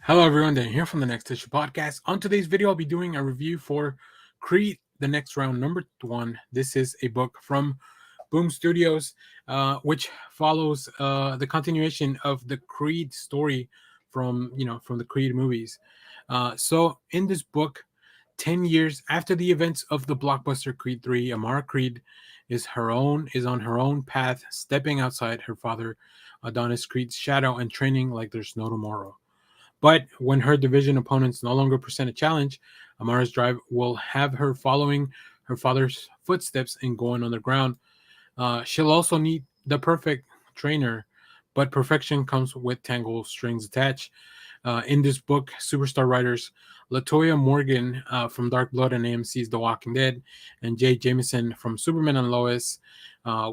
Hello everyone, Dan here from the Next Issue Podcast. On today's video, I'll be doing a review for Creed, the Next Round, #1. This is a book from BOOMstudios, which follows the continuation of the Creed story from the Creed movies. So in this book, 10 years after the events of the blockbuster Creed 3, Amara Creed is on her own path, stepping outside her father Adonis Creed's shadow and training like there's no tomorrow. But when her division opponents no longer present a challenge, Amara's drive will have her following her father's footsteps and going underground. She'll also need the perfect trainer, but perfection comes with tangled strings attached. In this book, superstar writers Latoya Morgan from Dark Blood and AMC's The Walking Dead, and Jay Jameson from Superman and Lois,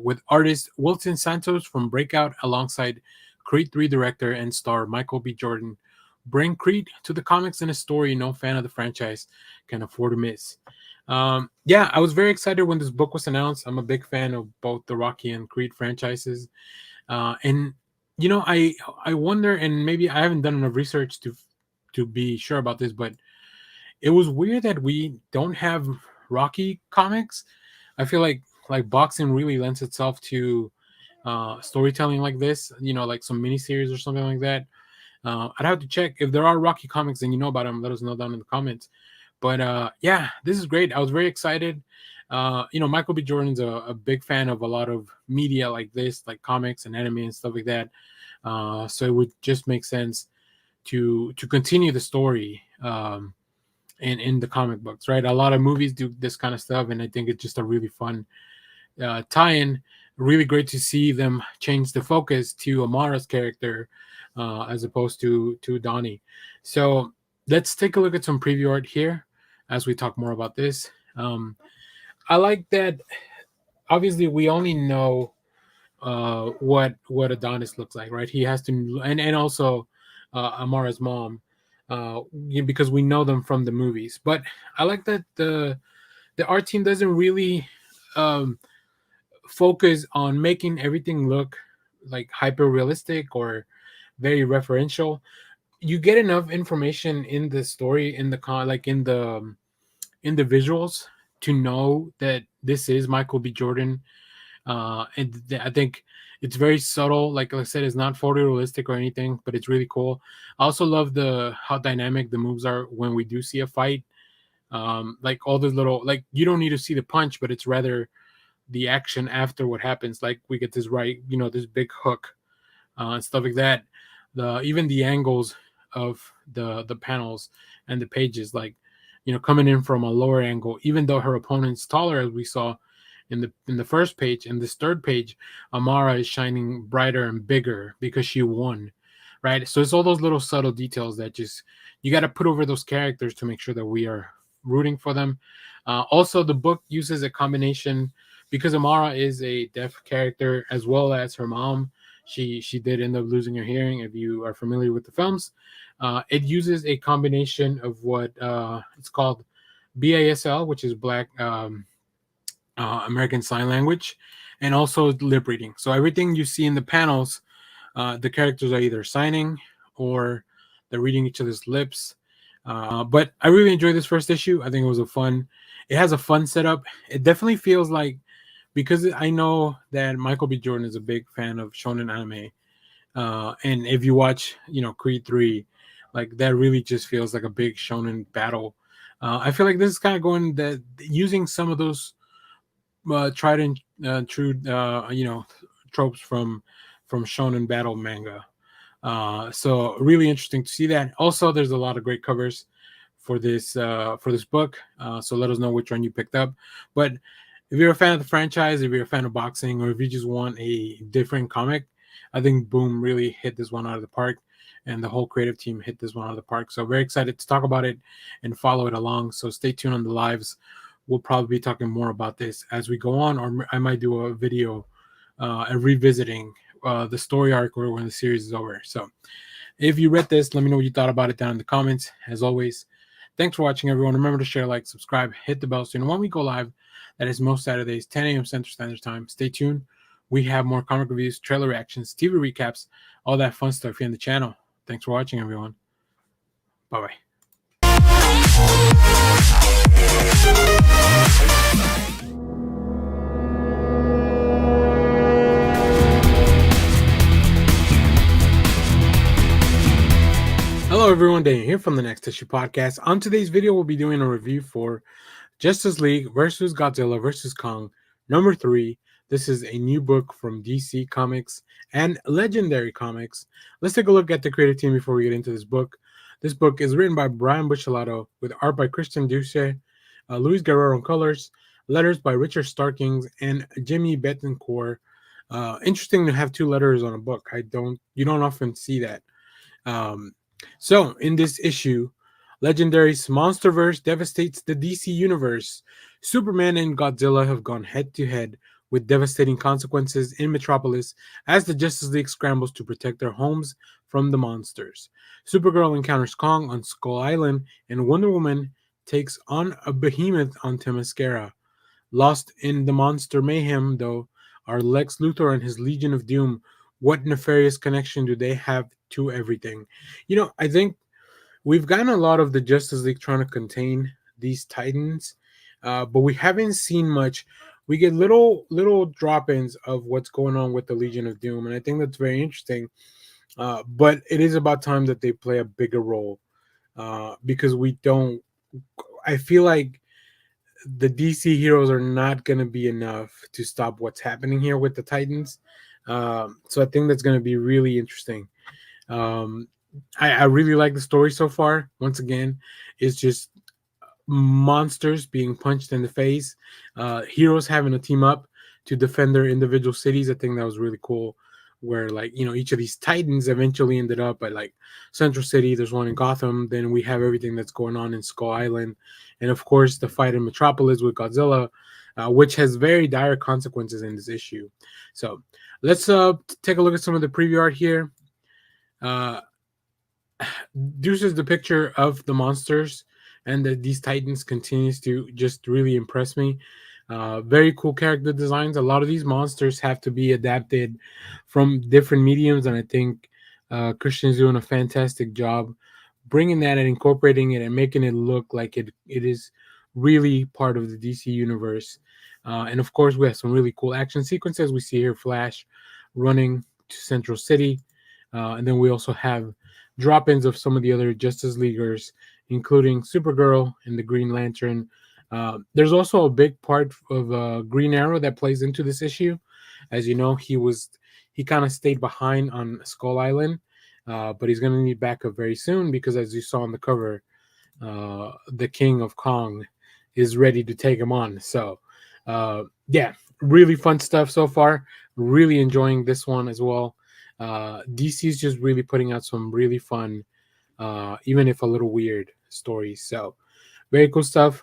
with artist Wilton Santos from Breakout, alongside Creed 3 director and star Michael B. Jordan, bring Creed to the comics in a story no fan of the franchise can afford to miss. Yeah, I was very excited when this book was announced. I'm a big fan of both the Rocky and Creed franchises. And I wonder, and maybe I haven't done enough research to be sure about this, but it was weird that we don't have Rocky comics. I feel like boxing really lends itself to storytelling like this, like some miniseries or something like that. I'd have to check if there are Rocky comics and you know about them. Let us know down in the comments. But yeah, this is great. I was very excited. Michael B. Jordan's a big fan of a lot of media like this, like comics and anime and stuff like that. So it would just make sense to continue the story in the comic books, right? A lot of movies do this kind of stuff, and I think it's just a really fun tie-in. Really great to see them change the focus to Amara's character as opposed to Donnie. So let's take a look at some preview art here as we talk more about this. I like that. Obviously, we only know what Adonis looks like, right? He has to, and also Amara's mom, because we know them from the movies. But I like that the art team doesn't really focus on making everything look like hyper realistic or very referential. You get enough information in the story, in the in the visuals, to know that this is Michael B. Jordan. And I think it's very subtle. Like I said, it's not photorealistic or anything, but it's really cool. I also love how dynamic the moves are when we do see a fight. Like all those little, like, you don't need to see the punch, but it's rather the action after what happens. Like we get this this big hook and stuff like that. Even the angles of the panels and the pages, like coming in from a lower angle, even though her opponent's taller, as we saw in the first page. In this third page, Amara is shining brighter and bigger because she won, right? So it's all those little subtle details that just you got to put over those characters to make sure that we are rooting for them. Also, the book uses a combination, because Amara is a deaf character as well as her mom. She did end up losing her hearing, if you are familiar with the films. It uses a combination of what it's called BASL, which is Black American Sign Language, and also lip reading. So everything you see in the panels, the characters are either signing or they're reading each other's lips. But I really enjoyed this first issue. I think it has a fun setup. It definitely feels like, because I know that Michael B. Jordan is a big fan of shonen anime, and if you watch, Creed 3, like that really just feels like a big shonen battle. I feel like this is kind of going that using some of those tried and true, tropes from shonen battle manga. So really interesting to see that. Also, there's a lot of great covers for this book. So let us know which one you picked up. But if you're a fan of the franchise, if you're a fan of boxing, or if you just want a different comic, I think Boom really hit this one out of the park, and the whole creative team hit this one out of the park. So very excited to talk about it and follow it along. So stay tuned on the lives. We'll probably be talking more about this as we go on, or I might do a video and revisiting the story arc or when the series is over. So if you read this, let me know what you thought about it down in the comments. As always, thanks for watching, everyone. Remember to share, like, subscribe, hit the bell so you know when we go live. That is most Saturdays, 10 a.m. Central Standard Time. Stay tuned. We have more comic reviews, trailer reactions, TV recaps, all that fun stuff here on the channel. Thanks for watching, everyone. Bye bye. Hello everyone, Daniel here from the Next Issue Podcast. On today's video, we'll be doing a review for Justice League versus Godzilla versus Kong number 3. This is a new book from DC Comics and Legendary Comics. Let's take a look at the creative team before we get into this book. This book is written by Brian Buccellato with art by Christian Duce, Luis Guerrero on colors, letters by Richard Starkings and Jimmy Betancourt. Interesting to have 2 letters on a book. You don't often see that. So, in this issue, Legendary's Monsterverse devastates the DC universe. Superman and Godzilla have gone head-to-head with devastating consequences in Metropolis as the Justice League scrambles to protect their homes from the monsters. Supergirl encounters Kong on Skull Island, and Wonder Woman takes on a behemoth on Themyscira. Lost in the monster mayhem, though, are Lex Luthor and his Legion of Doom. What nefarious connection do they have to everything? I think we've gotten a lot of the Justice League trying to contain these Titans, but we haven't seen much. We get little drop-ins of what's going on with the Legion of Doom, and I think that's very interesting. But it is about time that they play a bigger role, because I feel like the DC heroes are not going to be enough to stop what's happening here with the Titans. So I think that's going to be really interesting. I really like the story so far. Once again, it's just monsters being punched in the face, heroes having to team up to defend their individual cities. I think that was really cool, where each of these Titans eventually ended up at Central City. There's one in Gotham. Then we have everything that's going on in Skull Island, and of course the fight in Metropolis with Godzilla, which has very dire consequences in this issue. So let's take a look at some of the preview art here. This is the picture of the monsters, and these Titans continues to just really impress me. Very cool character designs. A lot of these monsters have to be adapted from different mediums, and I think Christian's doing a fantastic job bringing that and incorporating it and making it look like it is really part of the DC universe. And of course, we have some really cool action sequences. We see here Flash running to Central City, and then we also have drop-ins of some of the other Justice Leaguers, including Supergirl and the Green Lantern. There's also a big part of Green Arrow that plays into this issue. As you know, he kind of stayed behind on Skull Island, but he's going to need backup very soon because, as you saw on the cover, the King of Kong is ready to take him on. So, yeah, really fun stuff so far. Really enjoying this one as well. DC is just really putting out some really fun, even if a little weird stories. So very cool stuff.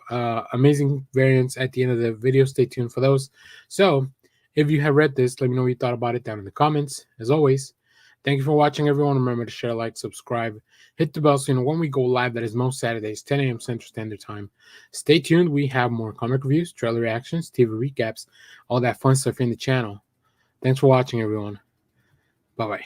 Amazing variants at the end of the video. Stay tuned for those. So if you have read this, let me know what you thought about it down in the comments. As always, thank you for watching, everyone. Remember to share, like, subscribe, hit the bell so you know when we go live. That is most Saturdays, 10 a.m. Central Standard Time. Stay tuned. We have more comic reviews, trailer reactions, TV recaps, all that fun stuff in the channel. Thanks for watching, everyone. Bye-bye.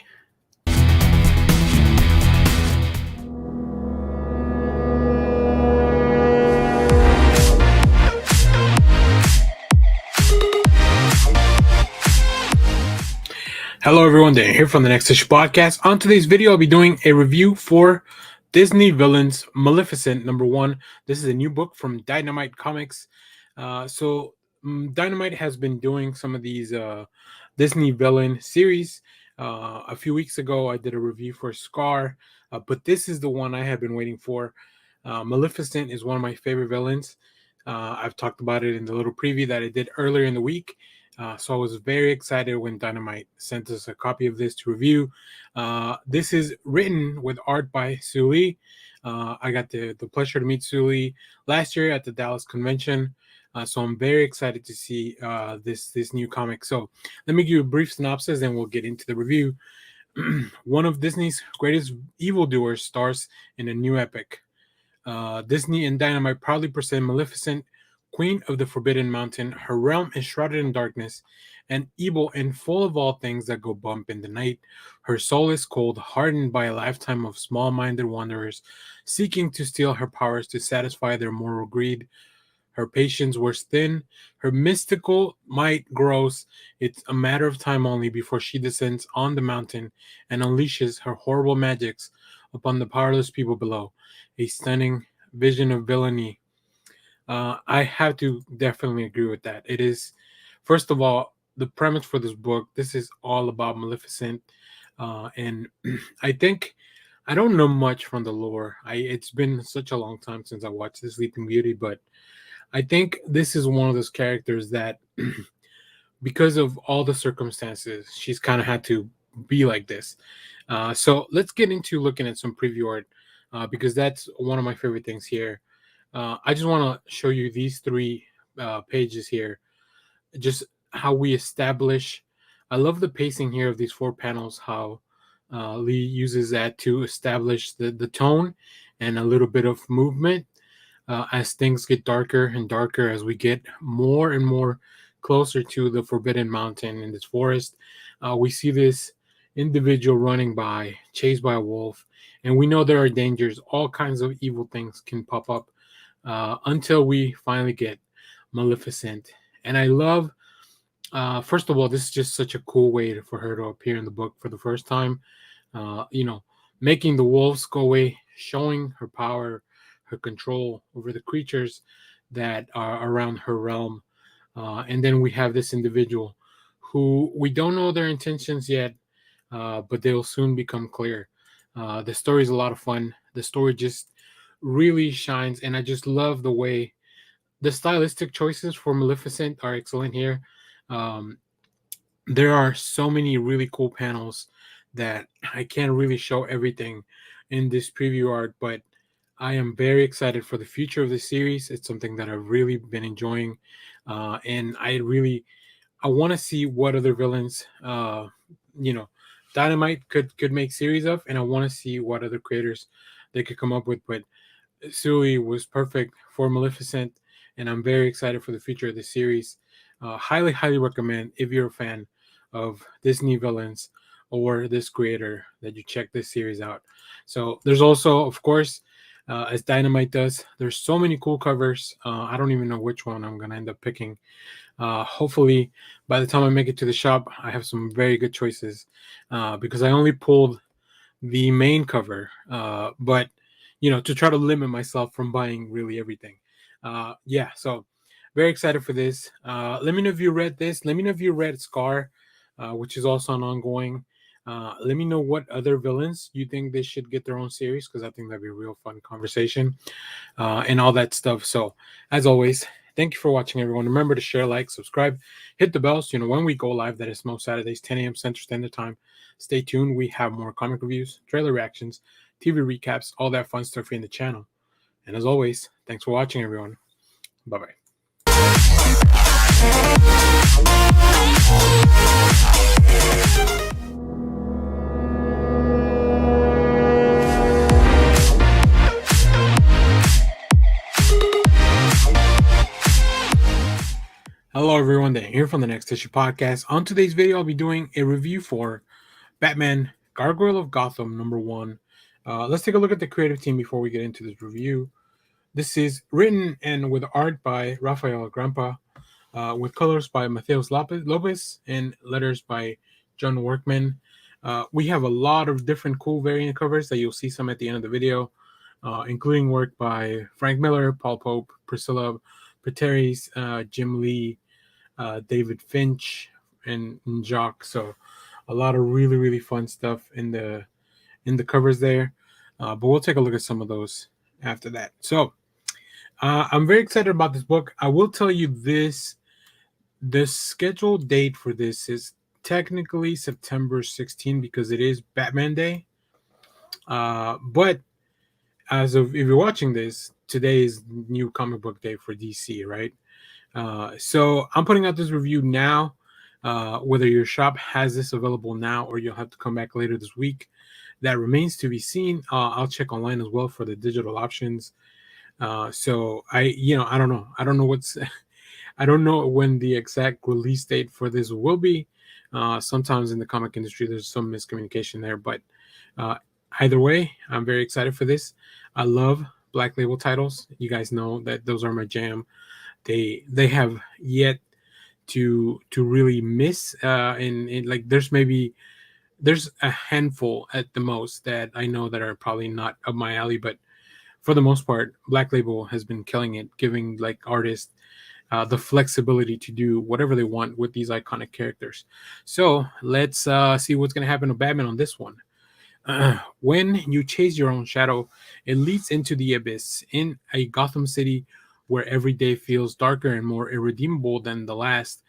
Hello everyone, Dan here from the Next Issue Podcast. On today's video, I'll be doing a review for Disney Villains Maleficent #1. This is a new book from DynamiteComics. Dynamite has been doing some of these Disney villain series. A few weeks ago, I did a review for Scar, but this is the one I have been waiting for. Maleficent is one of my favorite villains. I've talked about it in the little preview that I did earlier in the week. So I was very excited when Dynamite sent us a copy of this to review. This is written with art by Sue Lee. I got the pleasure to meet Sue Lee last year at the Dallas convention. So I'm very excited to see this new comic. So let me give you a brief synopsis and we'll get into the review. One of Disney's greatest evildoers stars in a new epic. Disney and Dynamite proudly present Maleficent, queen of the Forbidden Mountain. Her realm is shrouded in darkness and evil and full of all things that go bump in the night. Her soul is cold, hardened by a lifetime of small-minded wanderers seeking to steal her powers to satisfy their moral greed. Her patience wears thin, her mystical might grows. It's a matter of time only before she descends on the mountain and unleashes her horrible magics upon the powerless people below. A stunning vision of villainy. I have to definitely agree with that. It is, first of all, the premise for this book. This is all about Maleficent, and I think I don't know much from the lore. It's been such a long time since I watched The Sleeping Beauty, but I think this is one of those characters that, because of all the circumstances, she's kind of had to be like this. So let's get into looking at some preview art, because that's one of my favorite things here. I just want to show you these three pages here, just how we establish. I love the pacing here of these four panels, how Lee uses that to establish the tone and a little bit of movement as things get darker and darker, as we get more and more closer to the Forbidden Mountain in this forest. We see this individual running by, chased by a wolf, and we know there are dangers. All kinds of evil things can pop up until we finally get Maleficent. And I love, first of all, this is just such a cool way for her to appear in the book for the first time. You know, making the wolves go away, showing her power, her control over the creatures that are around her realm. And then we have this individual who we don't know their intentions yet, but they'll soon become clear. The story is a lot of fun. The story just really shines, and I just love the way the stylistic choices for Maleficent are excellent here. Um, there are so many really cool panels that I can't really show everything in this preview art, but I am very excited for the future of the series. It's something that I've really been enjoying, and I want to see what other villains, you know, Dynamite could make series of, and I want to see what other creators they could come up with. But Sui was perfect for Maleficent, and I'm very excited for the future of the series. Highly recommend, if you're a fan of Disney villains or this creator, that you check this series out. So there's also, of course, as Dynamite does, there's so many cool covers. I don't even know which one I'm gonna end up picking. Hopefully, by the time I make it to the shop, I have some very good choices, because I only pulled the main cover, but to try to limit myself from buying really everything. Yeah, so very excited for this. Let me know if you read this. Let me know if you read Scar, which is also an ongoing. Let me know what other villains you think they should get their own series, because I think that'd be a real fun conversation, and all that stuff. So, as always, thank you for watching, everyone. Remember to share, like, subscribe, hit the bell so when we go live. That is most Saturdays, 10 a.m. Central Standard Time. Stay tuned. We have more comic reviews, trailer reactions, TV recaps, all that fun stuff here in the channel. And as always, thanks for watching, everyone. Bye-bye. Hello everyone, Dan here from the Next Issue Podcast. On today's video, I'll be doing a review for Batman Gargoyle of Gotham #1. Let's take a look at the creative team before we get into this review. This is written and with art by Rafael Grampa, with colors by Mateus Lopez, and letters by John Workman. We have a lot of different cool variant covers that you'll see some at the end of the video, including work by Frank Miller, Paul Pope, Priscilla Preteris, Jim Lee, David Finch, and Jock. So a lot of really fun stuff in the covers there, but we'll take a look at some of those after that. So I'm very excited about this book. I will tell you this: the scheduled date for this is technically September 16 because it is Batman Day, but as of, if you're watching this, today is new comic book day for DC, right? So I'm putting out this review now. Whether your shop has this available now or you'll have to come back later this week, that remains to be seen. I'll check online as well for the digital options. So I don't know. I don't know what's I don't know when the exact release date for this will be. Sometimes in the comic industry, there's some miscommunication there, but uh, either way, I'm very excited for this. I love Black Label titles. You guys know that those are my jam. They have yet to really miss. And like there's a handful at the most that I know that are probably not up my alley, but for the most part, Black Label has been killing it, giving like artists the flexibility to do whatever they want with these iconic characters. So let's see what's going to happen to Batman on this one. When you chase your own shadow, it leads into the abyss in a Gotham City where every day feels darker and more irredeemable than the last.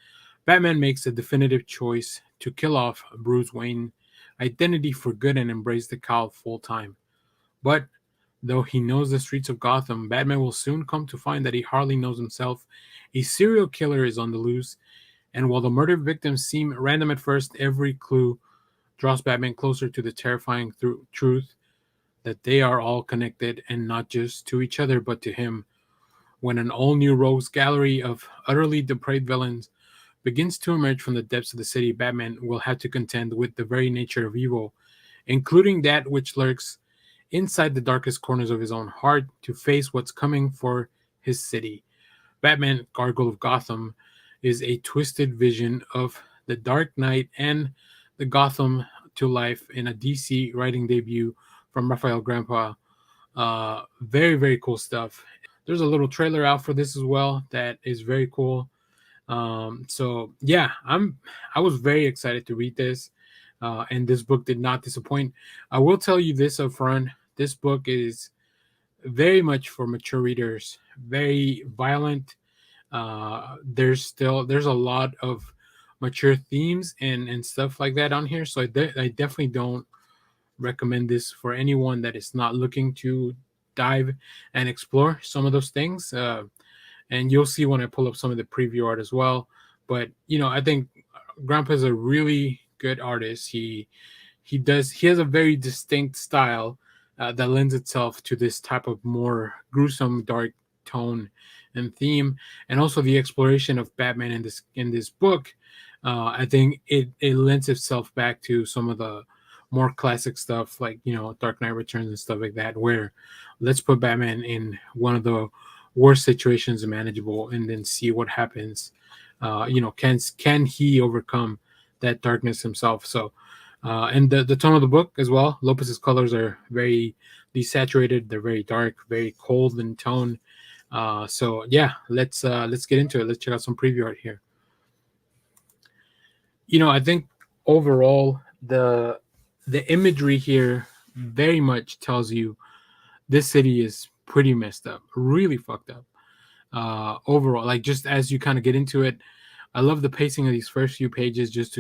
Batman makes a definitive choice to kill off Bruce Wayne identity for good and embrace the cowl full time. But though he knows the streets of Gotham, Batman will soon come to find that he hardly knows himself. A serial killer is on the loose, and while the murdered victims seem random at first, every clue draws Batman closer to the terrifying truth that they are all connected, and not just to each other, but to him. When an all new rogues gallery of utterly depraved villains begins to emerge from the depths of the city, Batman will have to contend with the very nature of evil, including that which lurks inside the darkest corners of his own heart, to face what's coming for his city. Batman, Gargoyle of Gotham, is a twisted vision of the Dark Knight and the Gotham to life in a DC writing debut from Raphael Grandpa. Very, very cool stuff. There's a little trailer out for this as well that is very cool. So yeah, I was very excited to read this, and this book did not disappoint. I will tell you this up front: this book is very much for mature readers, very violent. There's a lot of mature themes and stuff like that on here, so I definitely don't recommend this for anyone that is not looking to dive and explore some of those things. And you'll see when I pull up some of the preview art as well. But I think Grandpa's a really good artist. He has a very distinct style that lends itself to this type of more gruesome, dark tone and theme, and also the exploration of Batman in this book. I think it lends itself back to some of the more classic stuff, like Dark Knight Returns and stuff like that, where let's put Batman in one of the worst situations manageable, and then see what happens. Can he overcome that darkness himself? So, and the tone of the book as well. Lopez's colors are very desaturated. They're very dark, very cold in tone. So yeah, let's get into it. Let's check out some preview art here. I think overall the imagery here very much tells you this city is pretty messed up, really fucked up. Overall, like, just as you kind of get into it, I love the pacing of these first few pages.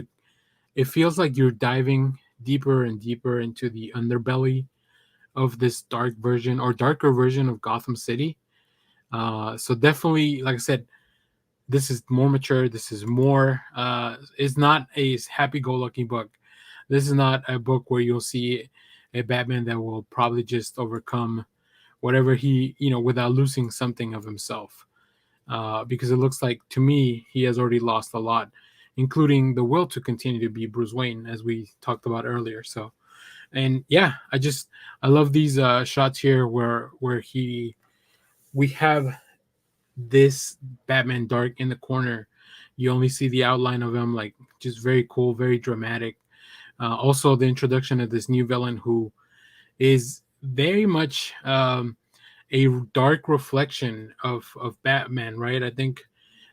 It feels like you're diving deeper and deeper into the underbelly of this darker version of Gotham City. So definitely, like I said, this is more mature. This is more. It's not a happy-go-lucky book. This is not a book where you'll see a Batman that will probably just overcome whatever without losing something of himself. Because it looks like, to me, he has already lost a lot, including the will to continue to be Bruce Wayne, as we talked about earlier. So, and yeah, I love these shots here where we have this Batman dark in the corner. You only see the outline of him, like, just very cool, very dramatic. Also, the introduction of this new villain who is very much a dark reflection of Batman, right? I think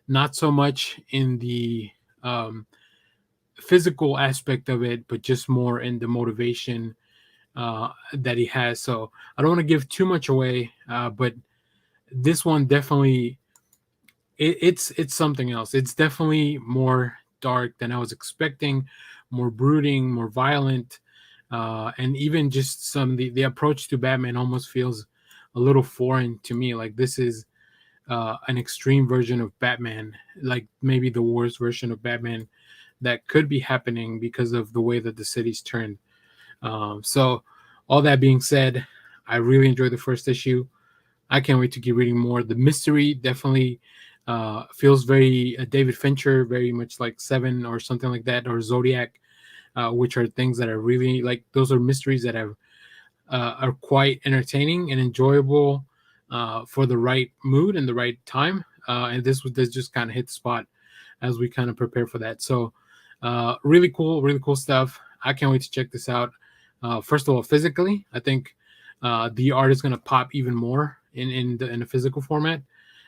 not so much in the physical aspect of it, but just more in the motivation that he has. So I don't want to give too much away, but this one definitely it's something else. It's definitely more dark than I was expecting, more brooding, more violent, and even just the approach to Batman almost feels a little foreign to me. Like, this is an extreme version of Batman, like maybe the worst version of Batman that could be happening because of the way that the city's turned. So all that being said, I really enjoyed the first issue. I can't wait to keep reading more. The mystery definitely feels very David Fincher, very much like Seven or something like that, or Zodiac, which are things that are really like those are mysteries that have are quite entertaining and enjoyable for the right mood and the right time. And this just kind of hit the spot as we kind of prepare for that. So really cool stuff. I can't wait to check this out. First of all, physically, I think the art is going to pop even more in the physical format,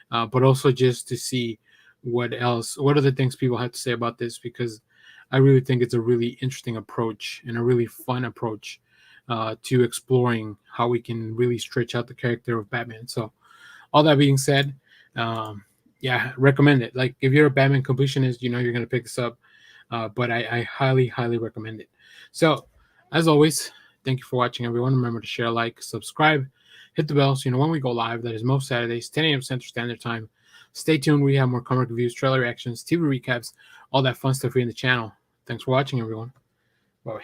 but also just to see what other things people have to say about this, because I really think it's a really interesting approach and a really fun approach to exploring how we can really stretch out the character of Batman. So, all that being said, um, yeah, recommend it. Like if you're a Batman completionist, you know you're gonna pick this up. But I highly, highly recommend it. So, as always, thank you for watching, everyone. Remember to share, like, subscribe, hit the bell so you know when we go live. That is most Saturdays, 10 a.m. Central Standard Time. Stay tuned. We have more comic reviews, trailer reactions, TV recaps, all that fun stuff here in the channel. Thanks for watching, everyone. Bye.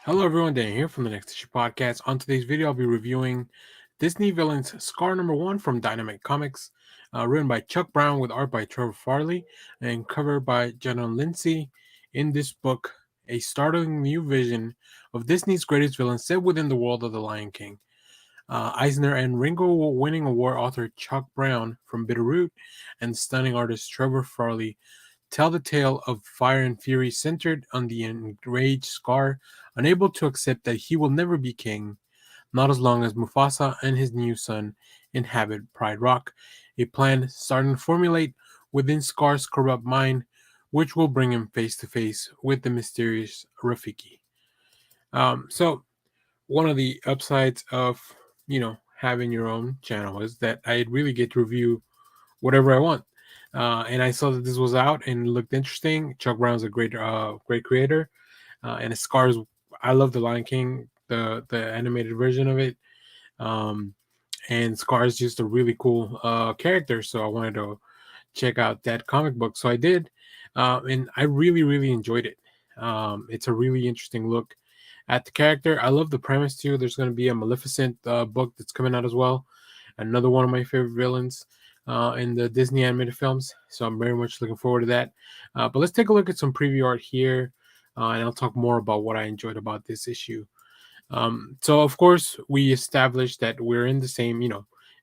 Hello everyone, Dan here from the Next Issue Podcast. On today's video, I'll be reviewing Disney Villains Scar #1 from DynamiteComics, written by Chuck Brown with art by Trevor Farley and cover by Jenna Lindsay. In this book, a startling new vision of Disney's greatest villains set within the world of The Lion King. Eisner and Ringo winning award author Chuck Brown from Bitterroot and stunning artist Trevor Farley tell the tale of fire and fury centered on the enraged Scar, unable to accept that he will never be king, not as long as Mufasa and his new son inhabit Pride Rock, a plan starting to formulate within Scar's corrupt mind, which will bring him face to face with the mysterious Rafiki. So one of the upsides of, having your own channel is that I really get to review whatever I want. And I saw that this was out and it looked interesting. Chuck Brown's a great creator, and Scar's. I love the Lion King, the animated version of it, and Scar's just a really cool character. So I wanted to check out that comic book. So I did, and I really enjoyed it. It's a really interesting look at the character. I love the premise too. There's going to be a Maleficent book that's coming out as well. Another one of my favorite villains in the Disney animated films. So I'm very much looking forward to that. But let's take a look at some preview art here, and I'll talk more about what I enjoyed about this issue. So of course we established that we're in the same,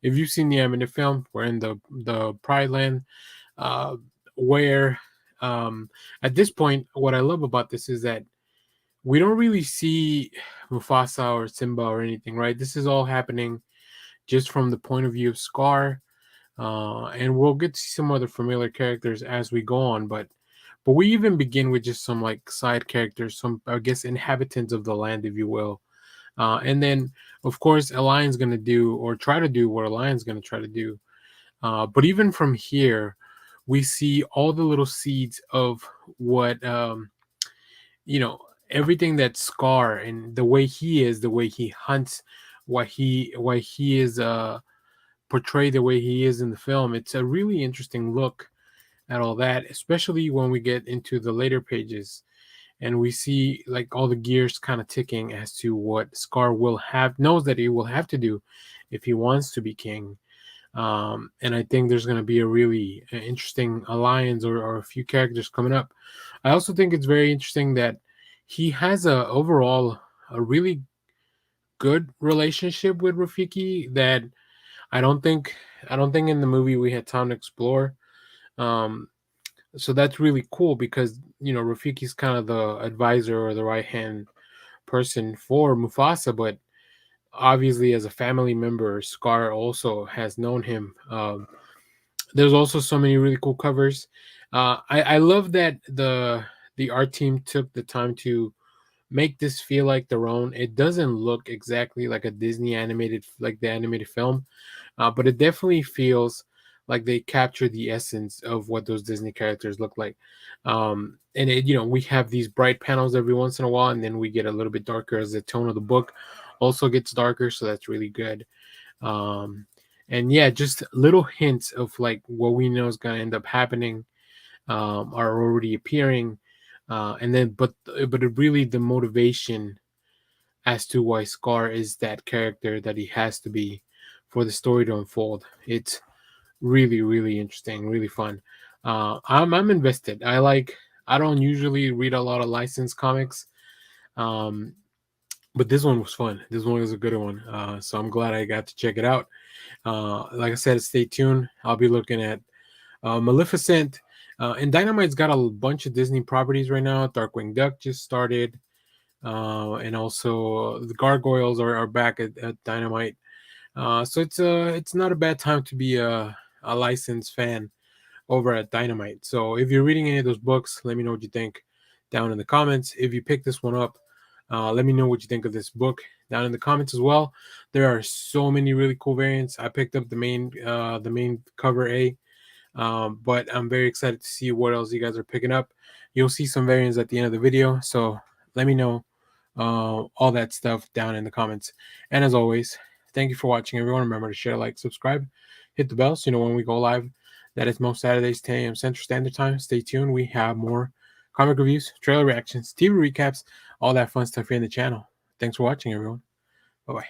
if you've seen the animated film, we're in the Pride Land, where at this point, what I love about this is that we don't really see Mufasa or Simba or anything, right? This is all happening just from the point of view of Scar. And we'll get to see some other familiar characters as we go on, but we even begin with just some like side characters, some I guess inhabitants of the land, if you will. And then of course a lion's gonna do or try to do what a lion's gonna try to do. But even from here, we see all the little seeds of what everything that Scar and the way he is, the way he hunts, why he is portrayed the way he is in the film. It's a really interesting look at all that, especially when we get into the later pages and we see like all the gears kind of ticking as to what Scar knows that he will have to do if he wants to be king. And I think there's going to be a really interesting alliance or a few characters coming up. I also think it's very interesting that he has overall a really good relationship with Rafiki that I don't think in the movie we had time to explore. So that's really cool because Rafiki's kind of the advisor or the right hand person for Mufasa, but obviously as a family member, Scar also has known him. There's also so many really cool covers. I love that the art team took the time to make this feel like their own. It doesn't look exactly like a Disney animated, like the animated film, but it definitely feels like they captured the essence of what those Disney characters look like. And we have these bright panels every once in a while, and then we get a little bit darker as the tone of the book also gets darker, so that's really good. And yeah, just little hints of like what we know is going to end up happening are already appearing. And then but really the motivation as to why Scar is that character that he has to be for the story to unfold. It's really, really interesting, really fun. I'm invested. I don't usually read a lot of licensed comics, um, but this one was fun. This one was a good one. So I'm glad I got to check it out. Like I said, stay tuned. I'll be looking at Maleficent. And Dynamite's got a bunch of Disney properties right now. Darkwing Duck just started. And also the Gargoyles are back at Dynamite. So it's not a bad time to be a licensed fan over at Dynamite. So if you're reading any of those books, let me know what you think down in the comments. If you pick this one up, let me know what you think of this book down in the comments as well. There are so many really cool variants. I picked up the main cover A, but I'm very excited to see what else you guys are picking up. You'll see some variants at the end of the video, so let me know all that stuff down in the comments. And as always, thank you for watching, everyone. Remember to share, like, subscribe, hit the bell so you know when we go live. That is most Saturdays, 10 a.m. Central Standard Time. Stay tuned. We have more comic reviews, trailer reactions, TV recaps, all that fun stuff here in the channel. Thanks for watching, everyone. Bye-bye.